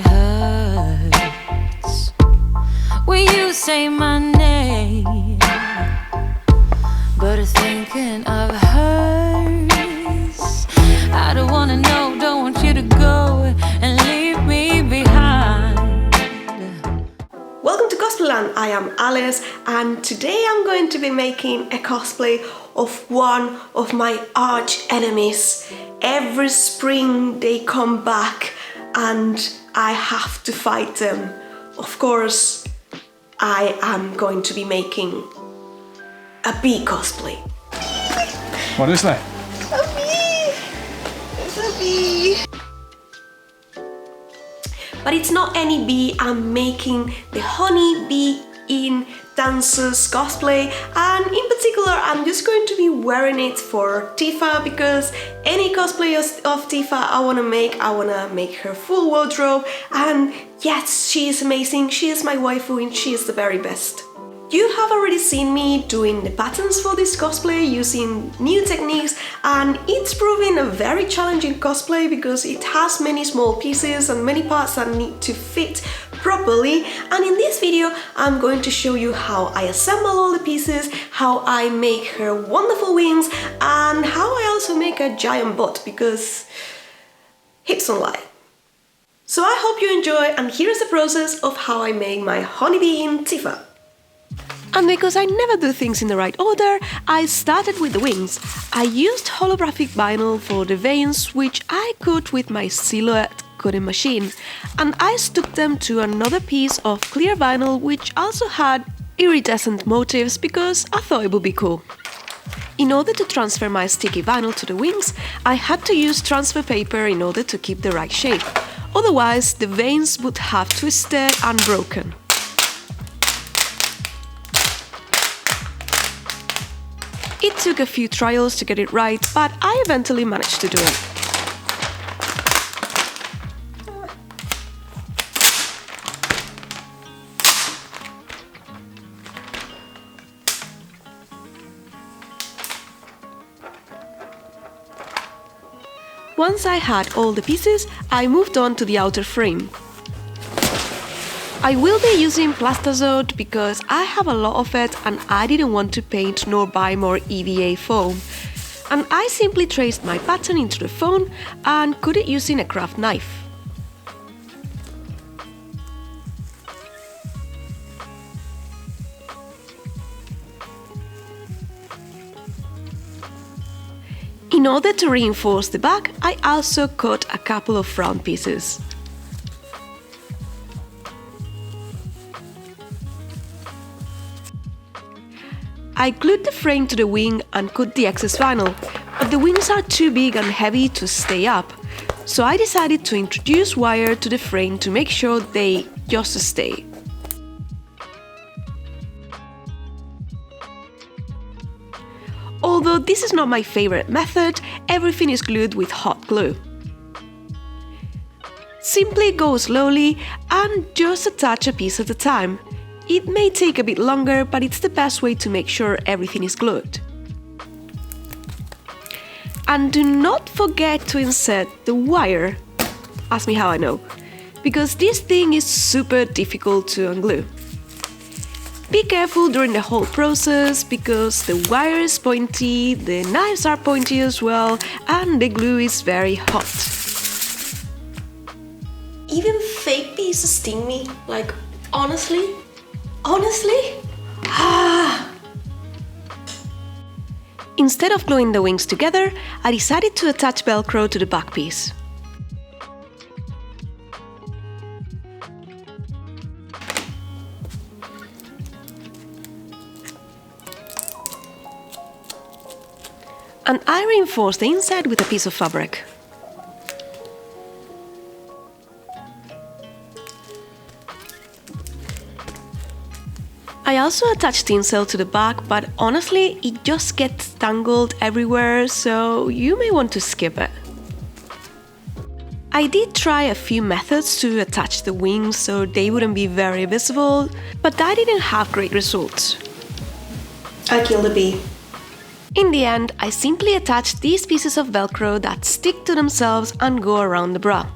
hurts when you say my name, but thinking of hers, I don't wanna know, don't want you to go and leave me behind. Welcome to Cosplayland, I am Alice, and today I'm going to be making a cosplay of one of my arch enemies. Every spring they come back and I have to fight them. Of course, I am going to be making a bee cosplay. What is that? A bee! It's a bee! But it's not any bee, I'm making the honey bee in Dancer's cosplay, and in particular I'm just going to be wearing it for Tifa because any cosplay of Tifa I want to make her full wardrobe, and yes, she is amazing, she is my waifu and she is the very best. You have already seen me doing the patterns for this cosplay using new techniques, and it's proving a very challenging cosplay because it has many small pieces and many parts that need to fit properly, and in this video I'm going to show you how I assemble all the pieces, how I make her wonderful wings, and how I also make a giant butt because hips don't lie. So I hope you enjoy, and here's the process of how I make my honeybee in Tifa. And because I never do things in the right order, I started with the wings. I used holographic vinyl for the veins, which I cut with my silhouette cutting machine, and I stuck them to another piece of clear vinyl which also had iridescent motifs because I thought it would be cool. In order to transfer my sticky vinyl to the wings, I had to use transfer paper in order to keep the right shape, otherwise the veins would have twisted and broken. It took a few trials to get it right, but I eventually managed to do it. Once I had all the pieces, I moved on to the outer frame. I will be using Plastisode because I have a lot of it and I didn't want to paint nor buy more EVA foam. And I simply traced my pattern into the foam and cut it using a craft knife. In order to reinforce the back, I also cut a couple of round pieces. I glued the frame to the wing and cut the excess vinyl, but the wings are too big and heavy to stay up, so I decided to introduce wire to the frame to make sure they just stay. Although this is not my favorite method, everything is glued with hot glue. Simply go slowly and just attach a piece at a time. It may take a bit longer, but it's the best way to make sure everything is glued. And do not forget to insert the wire. Ask me how I know. Because this thing is super difficult to unglue. Be careful during the whole process because the wire is pointy, the knives are pointy as well, and the glue is very hot. Even fake pieces sting me, like honestly? Honestly? Instead of gluing the wings together, I decided to attach Velcro to the back piece. And I reinforced the inside with a piece of fabric. I also attached tinsel to the back, but honestly, it just gets tangled everywhere, so you may want to skip it. I did try a few methods to attach the wings so they wouldn't be very visible, but I didn't have great results. I killed a bee. In the end, I simply attached these pieces of Velcro that stick to themselves and go around the bra.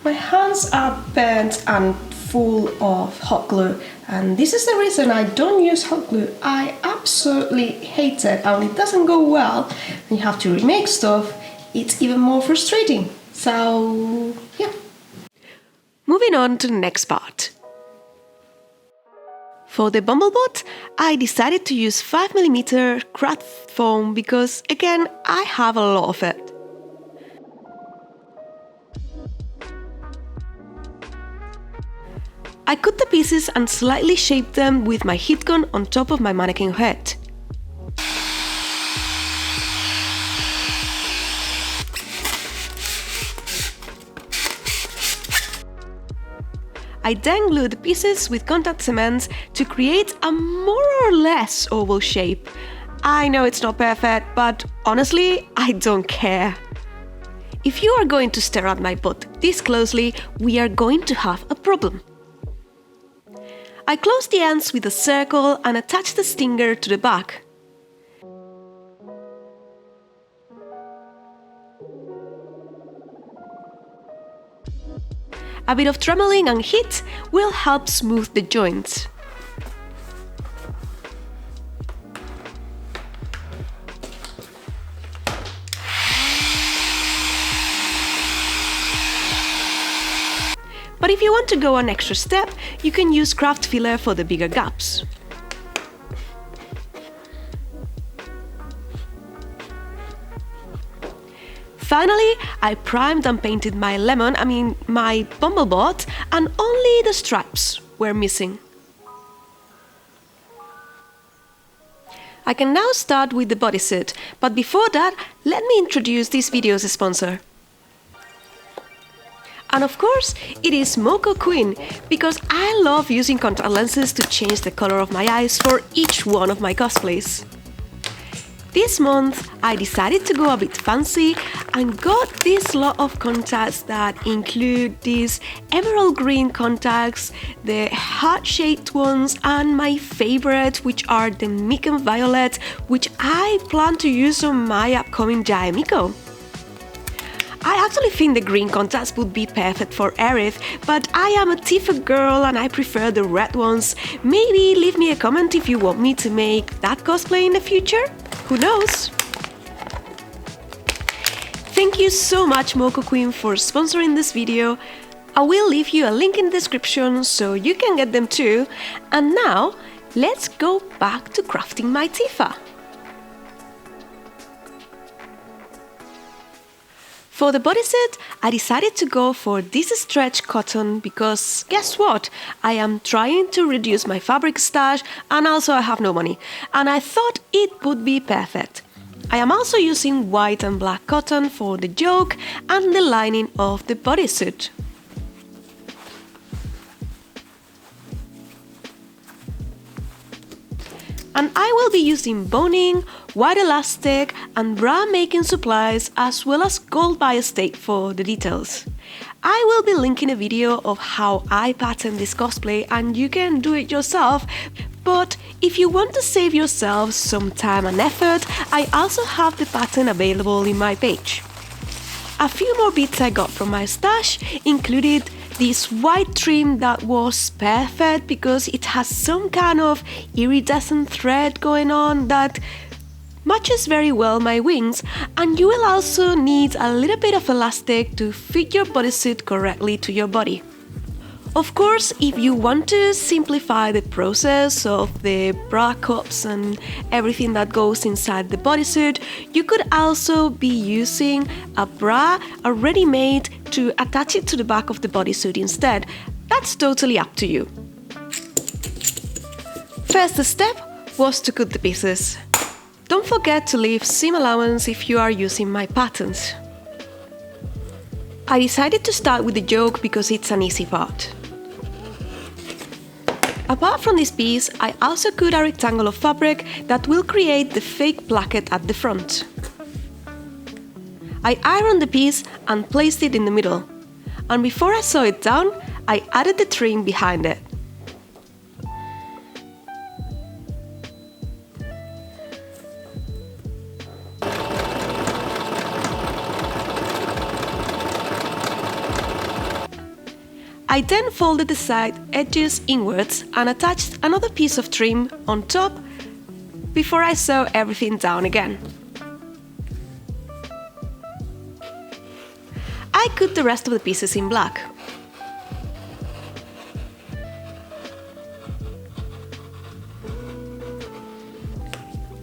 My hands are burnt and full of hot glue, and this is the reason I don't use hot glue. I absolutely hate it, and it doesn't go well. When you have to remake stuff, it's even more frustrating. So, yeah. Moving on to the next part. For the Bumblebot, I decided to use 5mm craft foam because, again, I have a lot of it. I cut the pieces and slightly shaped them with my heat gun on top of my mannequin head. I then glued the pieces with contact cement to create a more or less oval shape. I know it's not perfect, but honestly, I don't care. If you are going to stare at my butt this closely, we are going to have a problem. I closed the ends with a circle and attached the stinger to the back. A bit of tremoling and heat will help smooth the joints. But if you want to go an extra step, you can use craft filler for the bigger gaps. Finally, I primed and painted my Bumblebot, and only the stripes were missing. I can now start with the bodysuit, but before that, let me introduce this video's sponsor. And of course, it is Moco Queen, because I love using contact lenses to change the color of my eyes for each one of my cosplays. This month, I decided to go a bit fancy and got this lot of contacts that include these emerald green contacts, the heart-shaped ones, and my favorite, which are the Mick and Violet, which I plan to use on my upcoming Jaemiko. I actually think the green contacts would be perfect for Aerith, but I am a Tifa girl and I prefer the red ones. Maybe leave me a comment if you want me to make that cosplay in the future? Who knows? Thank you so much, Moco Queen, for sponsoring this video. I will leave you a link in the description so you can get them too. And now, let's go back to crafting my Tifa. For the bodysuit, I decided to go for this stretch cotton because guess what? I am trying to reduce my fabric stash and also I have no money. And I thought it would be perfect. I am also using white and black cotton for the yoke and the lining of the bodysuit. And I will be using boning, white elastic and bra making supplies as well as gold biostake for the details. I will be linking a video of how I pattern this cosplay and you can do it yourself, but if you want to save yourself some time and effort, I also have the pattern available in my page. A few more bits I got from my stash included this white trim that was perfect because it has some kind of iridescent thread going on that matches very well my wings, and you will also need a little bit of elastic to fit your bodysuit correctly to your body. Of course, if you want to simplify the process of the bra cups and everything that goes inside the bodysuit, you could also be using a bra already made to attach it to the back of the bodysuit instead. That's totally up to you. First step was to cut the pieces. Don't forget to leave seam allowance if you are using my patterns. I decided to start with the yoke because it's an easy part. Apart from this piece, I also cut a rectangle of fabric that will create the fake placket at the front. I ironed the piece and placed it in the middle, and before I sew it down, I added the trim behind it. I then folded the side edges inwards and attached another piece of trim on top before I sew everything down again. I cut the rest of the pieces in black.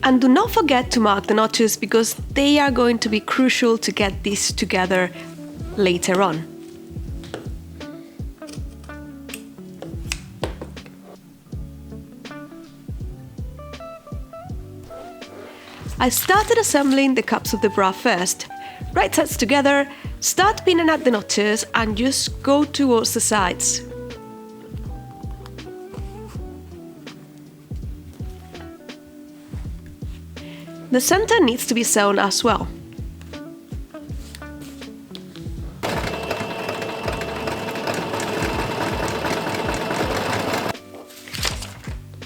And do not forget to mark the notches because they are going to be crucial to get this together later on. I started assembling the cups of the bra first. Right sides together, start pinning at the notches and just go towards the sides. The center needs to be sewn as well.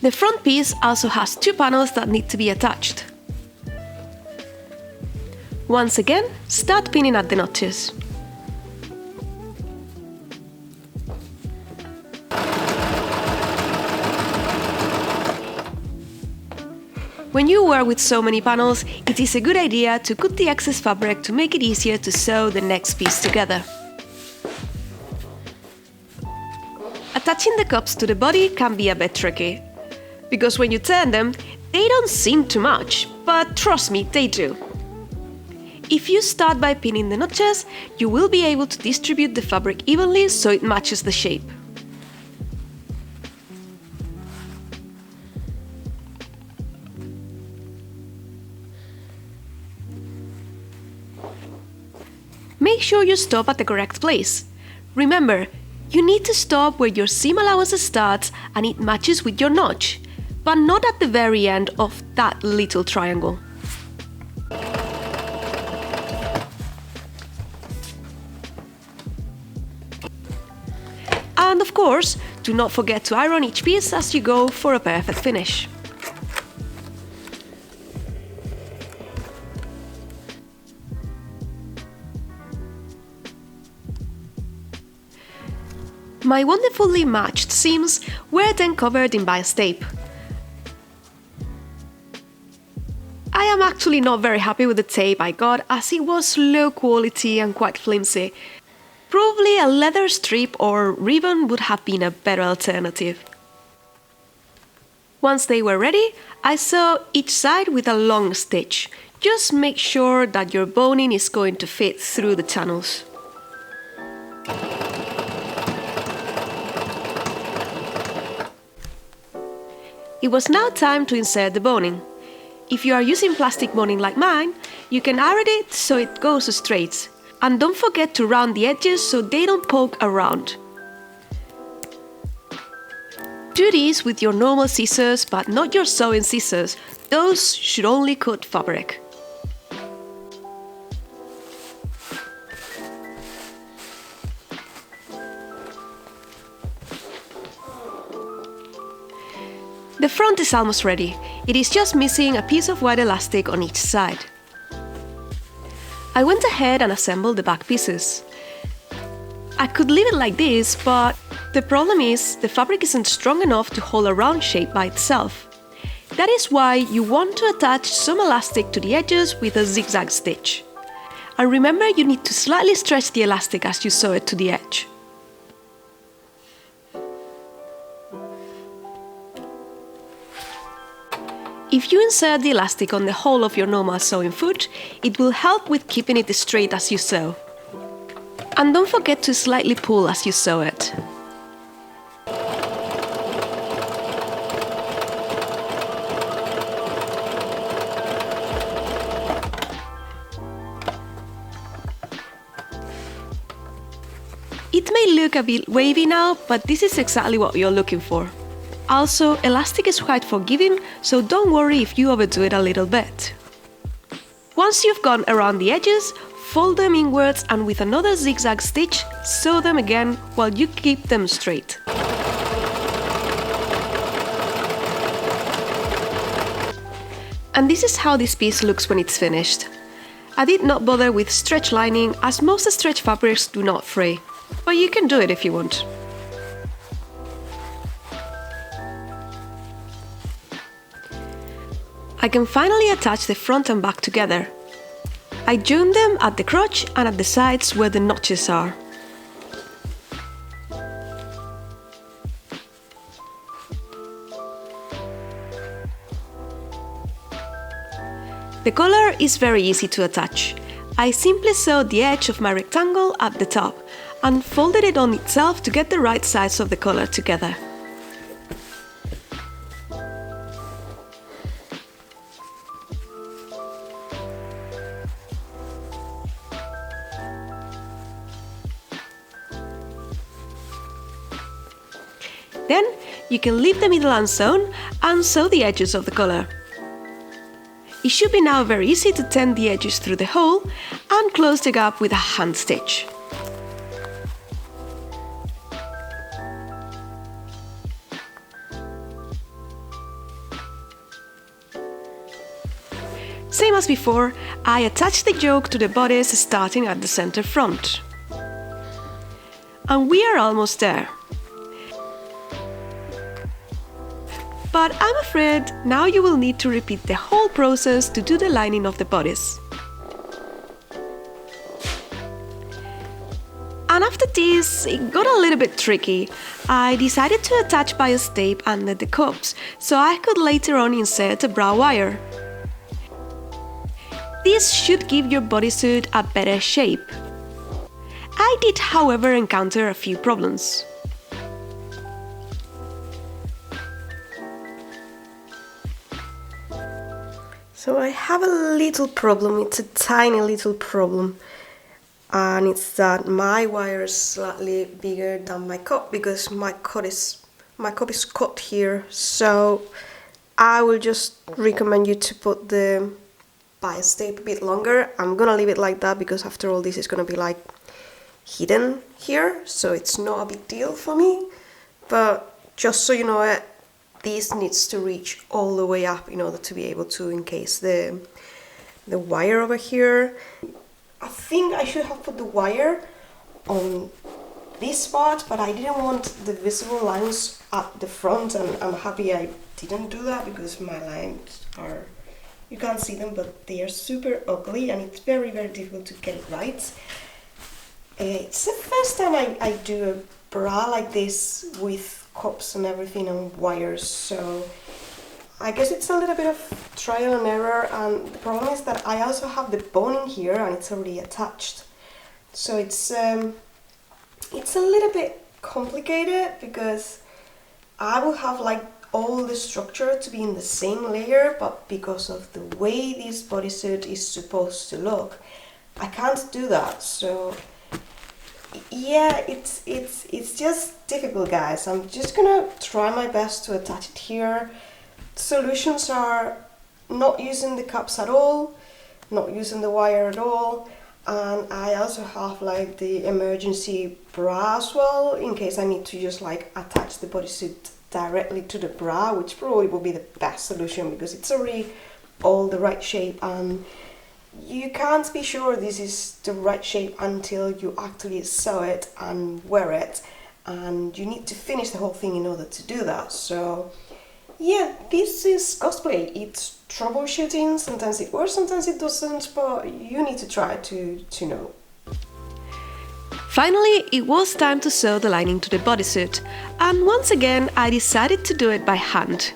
The front piece also has two panels that need to be attached. Once again, start pinning at the notches. When you work with so many panels, it is a good idea to cut the excess fabric to make it easier to sew the next piece together. Attaching the cups to the body can be a bit tricky, because when you turn them, they don't seem too much, but trust me, they do. If you start by pinning the notches, you will be able to distribute the fabric evenly so it matches the shape. Make sure you stop at the correct place. Remember, you need to stop where your seam allowance starts and it matches with your notch, but not at the very end of that little triangle. And of course, do not forget to iron each piece as you go for a perfect finish. My wonderfully matched seams were then covered in bias tape. I am actually not very happy with the tape I got as it was low quality and quite flimsy. Probably a leather strip or ribbon would have been a better alternative. Once they were ready, I sew each side with a long stitch. Just make sure that your boning is going to fit through the channels. It was now time to insert the boning. If you are using plastic boning like mine, you can iron it so it goes straight. And don't forget to round the edges so they don't poke around. Do this with your normal scissors, but not your sewing scissors. Those should only cut fabric. The front is almost ready. It is just missing a piece of white elastic on each side. I went ahead and assembled the back pieces. I could leave it like this, but the problem is the fabric isn't strong enough to hold a round shape by itself. That is why you want to attach some elastic to the edges with a zigzag stitch. And remember, you need to slightly stretch the elastic as you sew it to the edge. If you insert the elastic on the hole of your normal sewing foot, it will help with keeping it straight as you sew. And don't forget to slightly pull as you sew it. It may look a bit wavy now, but this is exactly what you're looking for. Also, elastic is quite forgiving, so don't worry if you overdo it a little bit. Once you've gone around the edges, fold them inwards and with another zigzag stitch, sew them again while you keep them straight. And this is how this piece looks when it's finished. I did not bother with stretch lining as most stretch fabrics do not fray, but you can do it if you want. I can finally attach the front and back together. I join them at the crotch and at the sides where the notches are. The collar is very easy to attach. I simply sewed the edge of my rectangle at the top and folded it on itself to get the right sides of the collar together. Then you can leave the middle unsewn and sew the edges of the collar. It should be now very easy to turn the edges through the hole and close the gap with a hand stitch. Same as before, I attach the yoke to the bodice starting at the center front. And we are almost there. But I'm afraid now you will need to repeat the whole process to do the lining of the bodice. And after this, it got a little bit tricky. I decided to attach bias tape under the cups so I could later on insert a bra wire. This should give your bodysuit a better shape. I did, however, encounter a few problems. So I have a little problem, it's a tiny little problem, and it's that my wire is slightly bigger than my cup because my cup is cut here. So I will just recommend you to put the bias tape a bit longer. I'm gonna leave it like that because after all this is gonna be like hidden here, so it's not a big deal for me. But just so you know it, this needs to reach all the way up in order to be able to encase the wire over here. I think I should have put the wire on this part, but I didn't want the visible lines at the front, and I'm happy I didn't do that because my lines are, you can't see them, but they are super ugly and it's very, very difficult to get it right. It's the first time I do a bra like this with cups and everything and wires, so I guess it's a little bit of trial and error, and the problem is that I also have the boning here and it's already attached, so it's a little bit complicated because I will have like all the structure to be in the same layer, but because of the way this bodysuit is supposed to look, I can't do that. So yeah, it's just difficult, guys. I'm just gonna try my best to attach it here. Solutions are not using the cups at all, not using the wire at all, and I also have like the emergency bra as well in case I need to just like attach the bodysuit directly to the bra, which probably will be the best solution because it's already all the right shape, and you can't be sure this is the right shape until you actually sew it and wear it, and you need to finish the whole thing in order to do that. So yeah, this is cosplay. It's troubleshooting. Sometimes it works, sometimes it doesn't, but you need to try to know. Finally, it was time to sew the lining to the bodysuit, and once again I decided to do it by hand.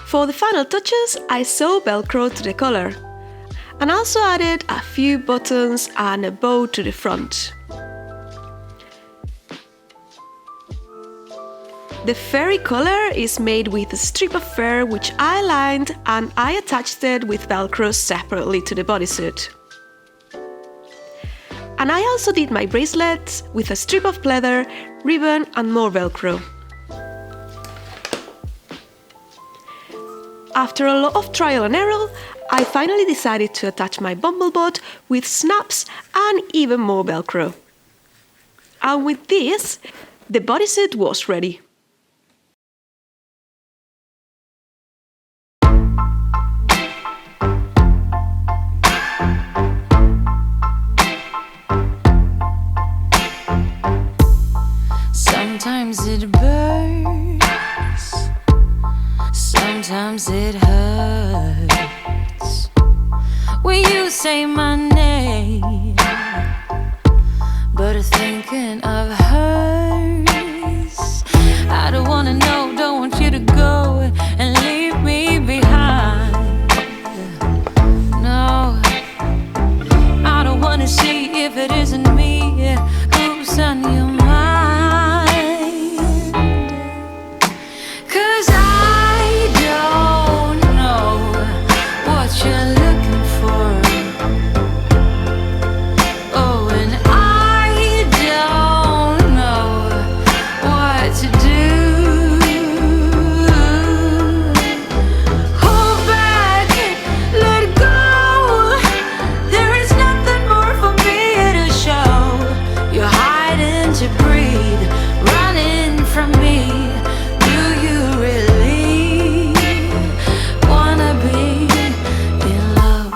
For the final touches, I sewed Velcro to the collar, and also added a few buttons and a bow to the front. The furry collar is made with a strip of fur which I lined, and I attached it with Velcro separately to the bodysuit. And I also did my bracelets with a strip of pleather, ribbon and more Velcro. After a lot of trial and error, I finally decided to attach my bumblebot with snaps and even more Velcro. And with this, the bodysuit was ready. Sometimes it hurts when you say my name, but thinking of hers, I don't wanna know, don't want you to go and leave me behind. No, I don't wanna see if it isn't me who's on your mind. 'Cause I don't know what you're looking for. Oh, and I don't know what to do. Hold back, let go. There is nothing more for me to show. You're hiding to breathe, running from me. Do you really wanna be in love?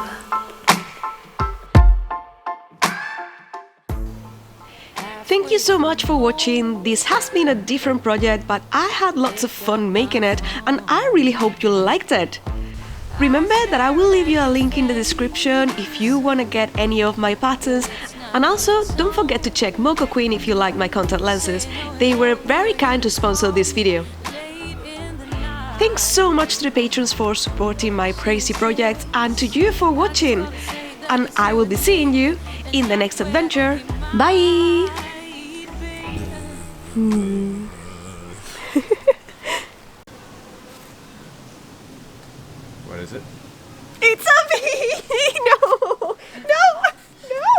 Thank you so much for watching. This has been a different project, but I had lots of fun making it, and I really hope you liked it. Remember that I will leave you a link in the description if you want to get any of my patterns, and also don't forget to check Mocha Queen if you like my contact lenses. They were very kind to sponsor this video. Thanks so much to the patrons for supporting my crazy project, and to you for watching. And I will be seeing you in the next adventure. Bye! What is it? It's a bee! No! No! No!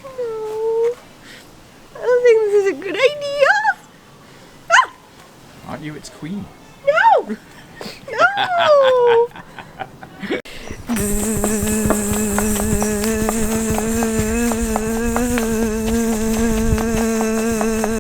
No! I don't think this is a good idea! Ah! Aren't you its queen? No! No!